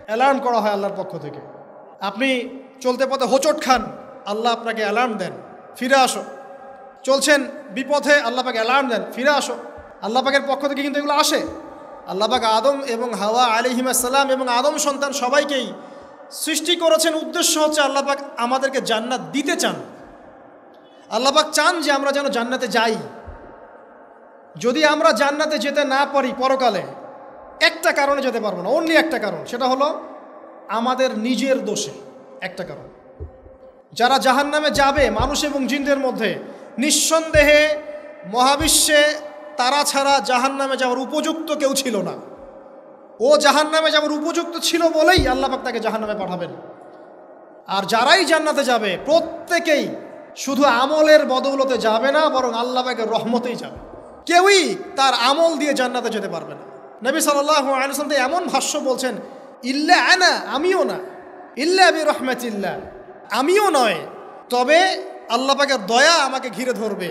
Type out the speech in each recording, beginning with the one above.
Alarm করা হয় আল্লাহর পক্ষ থেকে। আপনি চলতে পথে হোঁচট খান, আল্লাহ আপনাকে অ্যালার্ম দেন, ফিরে আসো। চলছেন বিপথে, আল্লাহ পাক অ্যালার্ম দেন, ফিরে আসো। আল্লাহ পাকের পক্ষ থেকে কিন্তু এগুলো আসে। আল্লাহ পাক আদম এবং হাওয়া আলাইহিস সালাম এবং আদম সন্তান সবাইকেই সৃষ্টি করেছেন। উদ্দেশ্য হচ্ছে আল্লাহ পাক আমাদেরকে জান্নাত দিতে চান। আল্লাহ পাক চান যে আমরা যেন জান্নাতে যাই। যদি আমরা জান্নাতে যেতে না পারি পরকালে, একটা কারণে যেতে পারবো না, অনলি একটা কারণ, সেটা হলো আমাদের নিজের দোষে। একটা কারণ, যারা জাহান্নামে যাবে মানুষ এবং জিনদের মধ্যে, নিঃসন্দেহে মহাবিশ্বে তারা ছাড়া জাহান্নামে যাওয়ার উপযুক্ত কেউ ছিল না। ও জাহান্নামে যাওয়ার উপযুক্ত ছিল বলেই আল্লাহ পাক তাকে জাহান্নামে পাঠাবেন। আর যারাই জান্নাতে যাবে প্রত্যেকেই শুধু আমলের বদৌলতে যাবে না, বরং আল্লাহ পাকের রহমতেই যাবে। কেউই তার আমল দিয়ে জান্নাতে যেতে পারবে না। নবী সাল্লাল্লাহু আলাইহি ওয়াসাল্লাম এমন ভাষ্য বলছেন, ইল্লা আনা, আমিও না, ইল্লা বিরহমাতিল্লাহ, আমিও নয়, তবে আল্লাহ পাকের দয়া আমাকে ঘিরে ধরবে।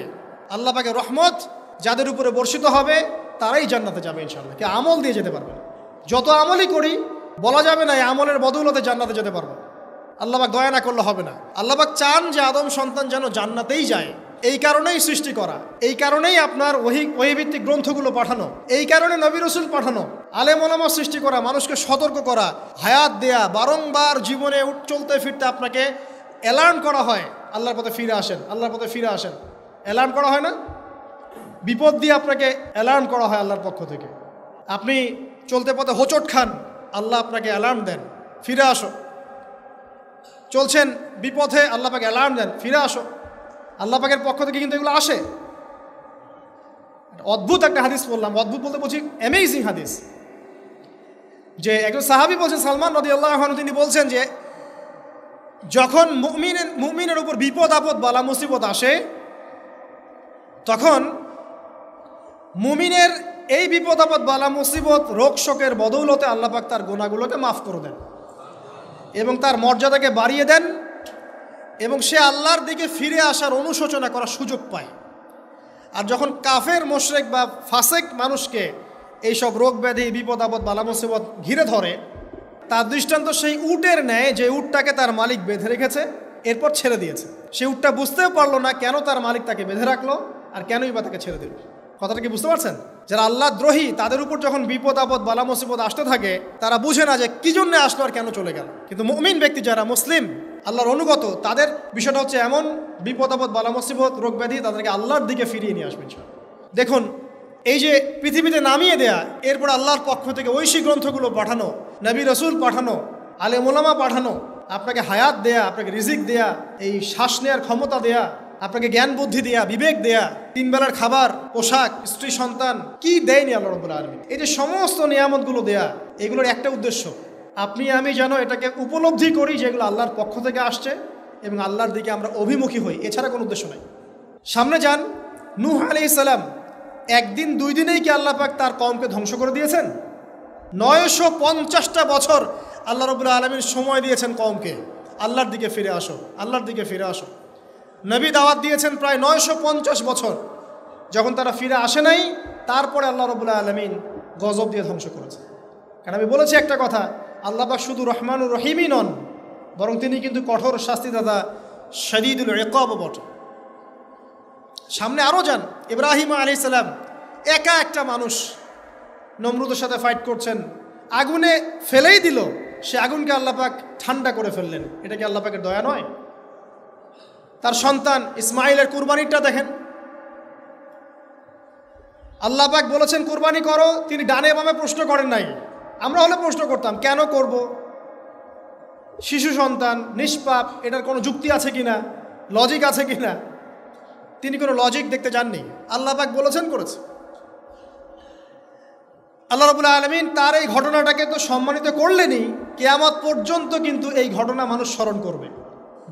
আল্লাহ পাকের রহমত যাদের উপরে বর্ষিত হবে তারাই জান্নাতে যাবে ইনশাআল্লাহ। কে আমল দিয়ে যেতে পারবে না। যত আমলই করি বলা যাবে না এই আমলের বদৌলতে জান্নাতে যেতে পারবো। আল্লাহ পাক দয়া না করলে হবে না। আল্লাহ পাক চান যে আদম সন্তান যেন জান্নাতেই যায়। এই কারণেই সৃষ্টি করা, এই কারণেই আপনার ওহীভিত্তিক গ্রন্থগুলো পাঠানো, এই কারণে নবী রাসূল পাঠানো, আলেম ওলামা সৃষ্টি করা, মানুষকে সতর্ক করা, হায়াত দেয়া, বারংবার জীবনে চলতে ফিরতে আপনাকে অ্যালার্ম করা হয়, আল্লাহর পথে ফিরে আসেন, আল্লাহর পথে ফিরে আসেন। অ্যালার্ম করা হয় না? বিপদ দিয়ে আপনাকে অ্যালার্ম করা হয় আল্লাহর পক্ষ থেকে। আপনি চলতে পথে হোঁচট খান, আল্লাহ আপনাকে অ্যালার্ম দেন, ফিরে আসো। চলছেন বিপথে, আল্লাহ পাক অ্যালার্ম দেন, ফিরে আসো। আল্লাহ পাকের পক্ষ থেকে কিন্তু এগুলো আসে। অদ্ভুত একটা হাদিস বললাম, অদ্ভুত বলতে বলছি অ্যামেজিং হাদিস, যে একজন সাহাবী বলছেন, সালমান রাদিয়াল্লাহু আনহু, তিনি বলছেন যে যখন মুমিনের উপর বিপদ আপদ বালা মুসিবত আসে, তখন মুমিনের এই বিপদ আপদ বালা মুসিবত রোগ শোকের বদৌলতে আল্লাহ পাক তার গুনাহগুলোকে মাফ করে দেন এবং তার মর্যাদাকে বাড়িয়ে দেন, এবং সে আল্লাহর দিকে ফিরে আসার অনুশোচনা করার সুযোগ পায়। আর যখন কাফের মুশরিক বা ফাসেক মানুষকে এইসব রোগ ব্যাধি বিপদ আপদ বালা মুসিবত ঘিরে ধরে, তার দৃষ্টান্ত সেই উটের ন্যায় যে উটটাকে তার মালিক বেঁধে রেখেছে, এরপর ছেড়ে দিয়েছে। সে উটটা বুঝতেও পারলো না কেন তার মালিক তাকে বেঁধে রাখলো আর কেনই বা তাকে ছেড়ে দিল। কথাটা কি বুঝতে পারছেন? যারা আল্লাহ দ্রোহী, তাদের উপর যখন বিপদ আপদ বালা মুসিবত আসতে থাকে, তারা বুঝে না যে কি জন্য আসলো আর কেন চলে গেল। কিন্তু মুমিন ব্যক্তি যারা মুসলিম, আল্লাহর অনুগত, তাদের বিষয়টা হচ্ছে এমন বিপদ আপদ বালা মুসিবত রোগ ব্যাধি তাদেরকে আল্লাহর দিকে ফিরিয়ে নিয়ে আসবে। দেখুন, এই যে পৃথিবীতে নামিয়ে দেয়া, এরপর আল্লাহর পক্ষ থেকে ঐশী গ্রন্থগুলো পাঠানো, নবী রাসূল পাঠানো, আলেম ওলামা পাঠানো, আপনাকে হায়াত দেয়া, আপনাকে রিজিক দেয়া, এই শ্বাস নেওয়ার ক্ষমতা দেয়া, আপনাকে জ্ঞান বুদ্ধি দেয়া, বিবেক দেয়া, 3 বেলার খাবার, পোশাক, স্ত্রী সন্তান, কি দেয়নি আল্লাহ রাব্বুল আলামিন। এই যে সমস্ত নিয়ামতগুলো দেয়া, এগুলোর একটা উদ্দেশ্য, আপনি আমি যেন এটাকে উপলব্ধি করি যে এগুলো আল্লাহর পক্ষ থেকে আসছে এবং আল্লাহর দিকে আমরা অভিমুখী হই, এছাড়া কোনো উদ্দেশ্য নাই। সামনে যান, নূহ আলাইহিস সালাম, একদিন 2 দিনেই কি আল্লাহ পাক তার কওমকে ধ্বংস করে দিয়েছেন? 950টা বছর আল্লাহ রাব্বুল আলামিন সময় দিয়েছেন কওমকে, আল্লাহর দিকে ফিরে আসো, আল্লাহর দিকে ফিরে আসো। নবী দাওয়াত দিয়েছেন প্রায় 950 বছর। যখন তারা ফিরে আসে নাই, তারপরে আল্লাহ রাব্বুল আলামিন গজব দিয়ে ধ্বংস করেছে। কারণ আমি বলেছি একটা কথা, আল্লাহ পাক শুধু রহমানুর রহিমই নন, বরং তিনি কিন্তু কঠোর শাস্তিদাতা, শাদীদুল ইকাবও বটে। সামনে আরও যান, ইব্রাহিম আলাইহিস সালাম একা একটা মানুষ নমরুদের সাথে ফাইট করছেন, আগুনে ফেলেই দিল, সে আগুনকে আল্লাহ পাক ঠান্ডা করে ফেললেন। এটা কি আল্লাহ পাকের দয়া নয়? তার সন্তান ইসমাইলের কুরবানিটা দেখেন, আল্লাহ পাক বলেছেন কুরবানি করো, তিনি ডানে বামে প্রশ্ন করেন নাই। আমরা হলে প্রশ্ন করতাম, কেন করব? শিশু সন্তান, নিষ্পাপ, এটার কোনো যুক্তি আছে কিনা, লজিক আছে কিনা? তিনি কোনো লজিক দেখতে যাননি, আল্লাহ পাক বলেছেন করেছে। আল্লাহ রাব্বুল আলামিন তার এই ঘটনাটাকে তো সম্মানিত করলেনই, কিয়ামত পর্যন্ত কিন্তু এই ঘটনা মানুষ স্মরণ করবে।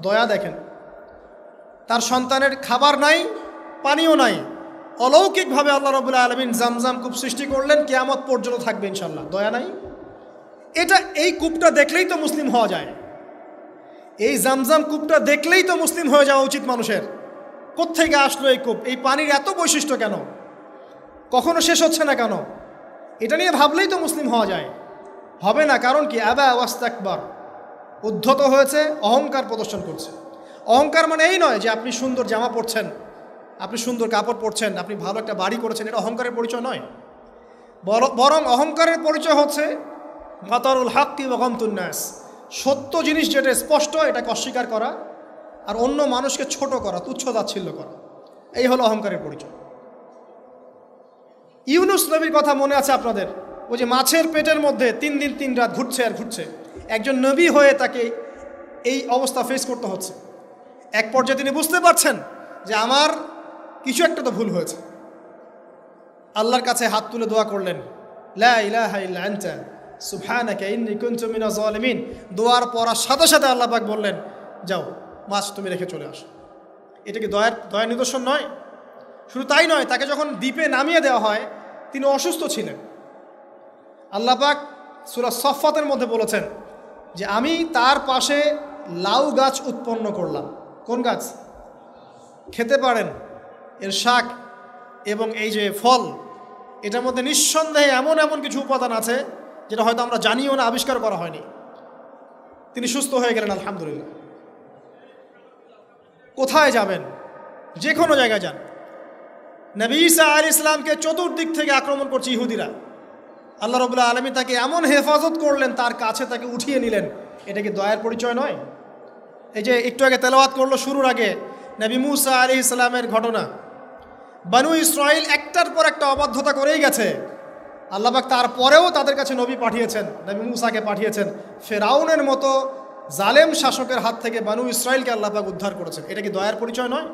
দয়া দেখেন, তার সন্তানের খাবার নাই, পানিও নাই, অলৌকিকভাবে আল্লাহ রাব্বুল আলামিন জামজাম কূপ সৃষ্টি করলেন, কিয়ামত পর্যন্ত থাকবে ইনশাআল্লাহ। দয়া নাই? এই কূপটা দেখলেই তো মুসলিম হওয়া যায়। এই জামজাম কূপটা দেখলেই তো মুসলিম হয়ে যাওয়া উচিত মানুষের। কোত্থেকে আসলো এই কূপ? এই পানির এত বৈশিষ্ট্য কেন? কখনো শেষ হচ্ছে না কেন? এটা নিয়ে ভাবলেই তো মুসলিম হওয়া যায়। হবে না। কারণ কি? আবা ওয়াস্তাকবার, উদ্ধত হয়েছে, অহংকার প্রদর্শন করছে। অহংকার মানে এই নয় যে আপনি সুন্দর জামা পরছেন, আপনি সুন্দর কাপড় পরছেন, আপনি ভালো একটা বাড়ি করেছেন, এটা অহংকারের পরিচয় নয়। বরং অহংকারের পরিচয় হচ্ছে বাতারুল হাক্কি ওয়া গামতুন নাস, সত্য জিনিস যেটা স্পষ্ট এটাকে অস্বীকার করা, আর অন্য মানুষকে ছোট করা, তুচ্ছ তাচ্ছিল্য করা, এই হলো অহংকারের পরিচয়। ইউনুস নবীর কথা মনে আছে আপনাদের? ওই যে মাছের পেটের মধ্যে 3 দিন 3 রাত ঘুরছে আর ঘুরছে, একজন নবী হয়ে তাকে এই অবস্থা ফেস করতে হচ্ছে। এক পর্যায়ে তিনি বুঝতে পারছেন যে আমার কিছু একটা তো ভুল হয়েছে। আল্লাহর কাছে হাত তুলে দোয়া করলেন, লা ইলাহা ইল্লা আনতা সুবহানাকা ইন্নী কুনতু মিনাজ জালিমিন। দোয়ার পড়ার সাথে সাথে আল্লাহ পাক বললেন, যাও মাছ তুমি রেখে চলে আসো। এটা কি দয়ার নিদর্শন নয়? শুধু তাই নয়, তাকে যখন দ্বীপে নামিয়ে দেওয়া হয় তিনি অসুস্থ ছিলেন। আল্লাহ পাক সূরা সফফাতের মধ্যে বলেছেন যে আমি তার পাশে লাউ গাছ উৎপন্ন করলাম। কোন গাছ? খেতে পারেন, এর শাক এবং এই যে ফল, এটার মধ্যে নিঃসন্দেহে এমন এমন কিছু উপাদান আছে যেটা হয়তো আমরা জানিও না, আবিষ্কার করা হয়নি। তিনি সুস্থ হয়ে গেলেন আলহামদুলিল্লাহ। কোথায় যাবেন? যে কোনো জায়গায় যান। নবী ঈসা আলাইহিস সালামকে চতুর্দিক থেকে আক্রমণ করছে ইহুদিরা। আল্লাহ রাব্বুল আলামিন তাকে এমন হেফাজত করলেন, তার কাছে তাকে উঠিয়ে নিলেন। এটা কি দয়ার পরিচয় নয়? এই যে একটু আগে তেলাওয়াত করলো শুরুর আগে নবী মূসা আলাইহিস সালামের ঘটনা। বনু ইসরাইল একটার পর একটা অবাধ্যতা করেই গেছে। আল্লাহ পাক তারপরেও তাদের কাছে নবী পাঠিয়েছেন, নবী মূসাকে পাঠিয়েছেন। ফেরাউনের মতো জালেম শাসকের হাত থেকে বনু ইসরাইলকে আল্লাহ পাক উদ্ধার করেছেন। এটা কি দয়ার পরিচয় নয়?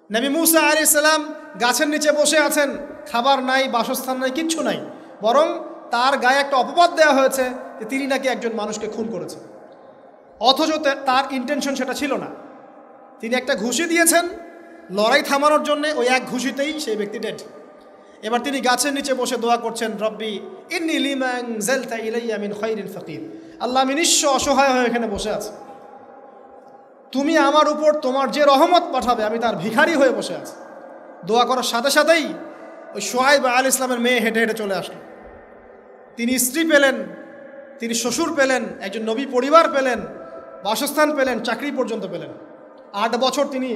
নবী মূসা আলাইহিস সালাম গাছের নিচে বসে আছেন, খাবার নাই, বাসস্থান নাই, কিচ্ছু নাই। বরং তার গায়ে একটা অপবাদ দেওয়া হয়েছে যে তিনি নাকি একজন মানুষকে খুন করেছেন, অথচ তার ইন্টেনশন সেটা ছিল না। তিনি একটা ঘুষি দিয়েছেন লড়াই থামানোর জন্যে, ওই এক ঘুষিতেই সেই ব্যক্তি ডেড। এবার তিনি গাছের নিচে বসে দোয়া করছেন, রব্বি ইন্নী লিমা আনজালতা ইলাইয়া মিন খাইরিন ফাকির। আল্লাহ, আমি নিঃস্ব অসহায় হয়ে এখানে বসে আছি, তুমি আমার উপর তোমার যে রহমত পাঠাবে আমি তার ভিখারি হয়ে বসে আছি। দোয়া করার সাথে সাথেই ওই শুআয়ব আলাইহিস সালামের মেয়ে হেঁটে হেঁটে চলে আসলো। তিনি স্ত্রী পেলেন, তিনি শ্বশুর পেলেন, একজন নবী পরিবার পেলেন, বাসস্থান পেলেন, চাকরি পর্যন্ত পেলেন। 8 বছর তিনি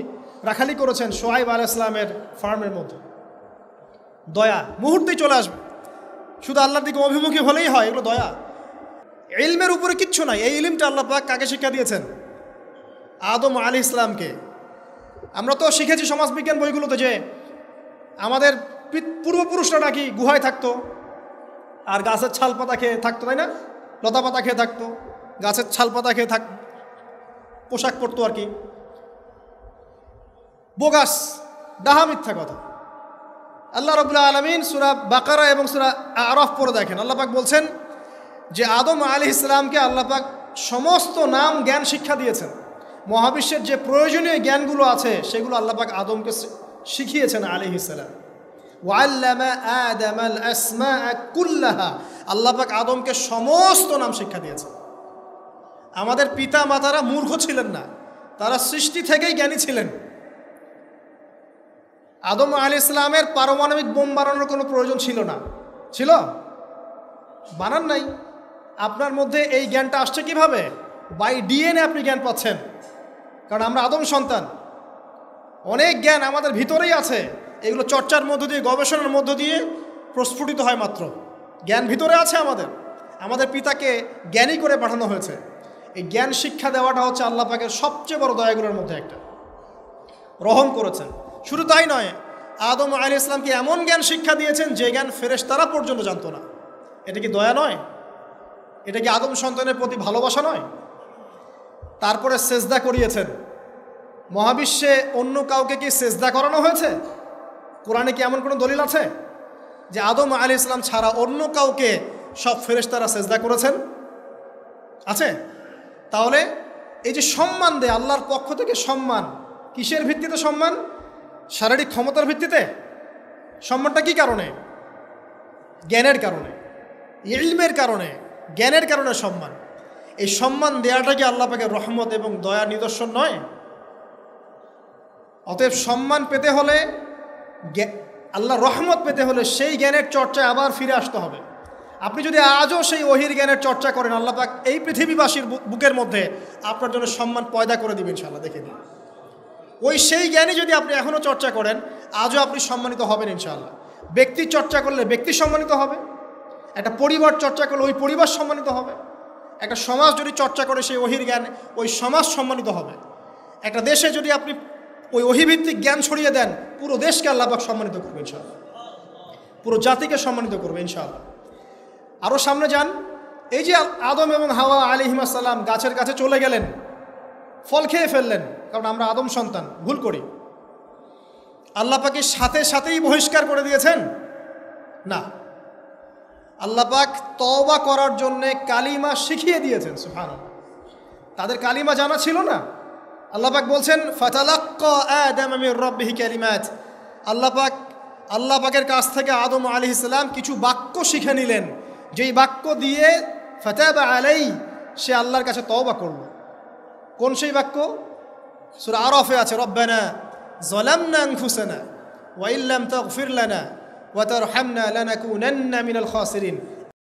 রাখালি করেছেন শুআয়ব আলাইহিস সালামের ফার্মের মধ্যে। দয়া মুহূর্তেই চলে আসবে, শুধু আল্লাহর দিকে অভিমুখী হলেই হয়, এগুলো দয়া। ইলমের উপরে কিচ্ছু নাই। এই ইলমটা আল্লাহ পাক কাকে শিক্ষা দিয়েছেন? আদম আলাইহিস সালামকে। আমরা তো শিখেছি সমাজবিজ্ঞান বইগুলোতে যে আমাদের পূর্বপুরুষরা নাকি গুহায় থাকতো আর গাছের ছাল পাতা খেয়ে থাকতো, তাই না? লতা পাতা খেয়ে থাকতো, গাছের ছাল পাতা খেয়ে পোশাক পরতো আর কি। বোগাস, ডাহা, মিথ্যা কথা। আল্লাহ রাব্বুল আলামিন সূরা বাকারা এবং সূরা আরাফ পড়ে দেখেন, আল্লাহ পাক বলছেন যে আদম আলাইহিস সালামকে আল্লাহ পাক সমস্ত নাম জ্ঞান শিক্ষা দিয়েছেন। মহাবিশ্বের যে প্রয়োজনীয় জ্ঞানগুলো আছে সেগুলো আল্লাহ পাক আদমকে শিখিয়েছেন আলাইহিস সালাম। ওয়াল্লামা আদামাল আসমাআ কুল্লাহা, আল্লাহ পাক আদমকে সমস্ত নাম শিক্ষা দিয়েছেন। আমাদের পিতা মাতারা মূর্খ ছিলেন না, তারা সৃষ্টি থেকেই জ্ঞানী ছিলেন। আদম আলাইহিস সালামের পারমাণবিক বোম বানানোর কোনো প্রয়োজন ছিল না। ছিল? বানান নাই। আপনার মধ্যে এই জ্ঞানটা আসছে কিভাবে? বাই ডিএনএ আপনি জ্ঞান পাচ্ছেন, কারণ আমরা আদম সন্তান। অনেক জ্ঞান আমাদের ভিতরেই আছে, এগুলো চর্চার মধ্য দিয়ে, গবেষণার মধ্য দিয়ে প্রস্ফুটিত হয় মাত্র। জ্ঞান ভিতরে আছে আমাদের, আমাদের পিতাকে জ্ঞানী করে পাঠানো হয়েছে। এই জ্ঞান শিক্ষা দেওয়াটা হচ্ছে আল্লাহ পাকের সবচেয়ে বড় দয়াগুলোর মধ্যে একটা। রহম করেছেন। শুধু তাই নয়, আদম আলাইহিস সালামকে এমন জ্ঞান শিক্ষা দিয়েছেন যে জ্ঞান ফেরেশতারা পর্যন্ত জানতো না। এটা কি দয়া নয়? এটা কি আদম সন্তানের প্রতি ভালোবাসা নয়? তারপরে সেজদা করিয়েছেন। মহাবিশ্বে অন্য কাউকে কি সেজদা করানো হয়েছে? কোরআনে কি এমন কোনো দলিল আছে যে আদম আলাইহিস সালাম ছাড়া অন্য কাউকে সব ফেরেশতারা সেজদা করেছেন? আছে? তাহলে এই যে সম্মান দেয় আল্লাহর পক্ষ থেকে, সম্মান কিসের ভিত্তিতে? সম্মান শারীরিক ক্ষমতার ভিত্তিতে? সম্মানটা কি কারণে? জ্ঞানের কারণে, ইলমের কারণে, জ্ঞানের কারণে সম্মান। এই সম্মান দেওয়াটা কি আল্লাহ পাকের রহমত এবং দয়ার নিদর্শন নয়? অতএব সম্মান পেতে হলে, আল্লাহর রহমত পেতে হলে সেই জ্ঞানের চর্চায় আবার ফিরে আসতে হবে। আপনি যদি আজও সেই ওহির জ্ঞানের চর্চা করেন, আল্লাহ পাক এই পৃথিবীবাসীর বুকের মধ্যে আপনার জন্য সম্মান পয়দা করে দিবেন ইনশাআল্লাহ। দেখে দিন, ওই সেই জ্ঞানী যদি আপনি এখনও চর্চা করেন, আজও আপনি সম্মানিত হবেন ইনশাআল্লাহ। ব্যক্তির চর্চা করলে ব্যক্তি সম্মানিত হবে, একটা পরিবার চর্চা করলে ওই পরিবার সম্মানিত হবে, একটা সমাজ যদি চর্চা করে সেই ওহির জ্ঞান, ওই সমাজ সম্মানিত হবে। একটা দেশে যদি আপনি ওই ওহিভিত্তিক জ্ঞান ছড়িয়ে দেন, পুরো দেশকে আল্লাহ পাক সম্মানিত করবে ইনশাআল্লাহ, পুরো জাতিকে সম্মানিত করবে ইনশাআল্লাহ। আরও সামনে যান, এই যে আদম এবং হাওয়া আলাইহিস সালাম গাছের কাছে চলে গেলেন, ফল খেয়ে ফেললেন, কারণ আমরা আদম সন্তান, ভুল করি। আল্লাহ পাকের সাথে সাথেই বহিষ্কার করে দিয়েছেন? না, আল্লাহ পাক তওবা করার জন্যে কালিমা শিখিয়ে দিয়েছেন। সুবহানাল্লাহ, তাদের কালিমা জানা ছিল না। আল্লাহ পাক বলছেন ফাতালাক্কা আদম মির রাব্বিহি কালিমাত, আল্লাহ পাকের কাছ থেকে আদম আলাইহিস সালাম কিছু বাক্য শিখে নিলেন, যেই বাক্য দিয়ে ফাতাবা আলাই, সে আল্লাহর কাছে তওবা করল। কোন সেই বাক্য? সূরা আরাফে আছে, রব্বানা যালামনা আনফুসানা ওয়া ইল্লাম তাগফির লানা ওয়া তারহামনা লানাকুনান্না মিনাল খাসিরিন।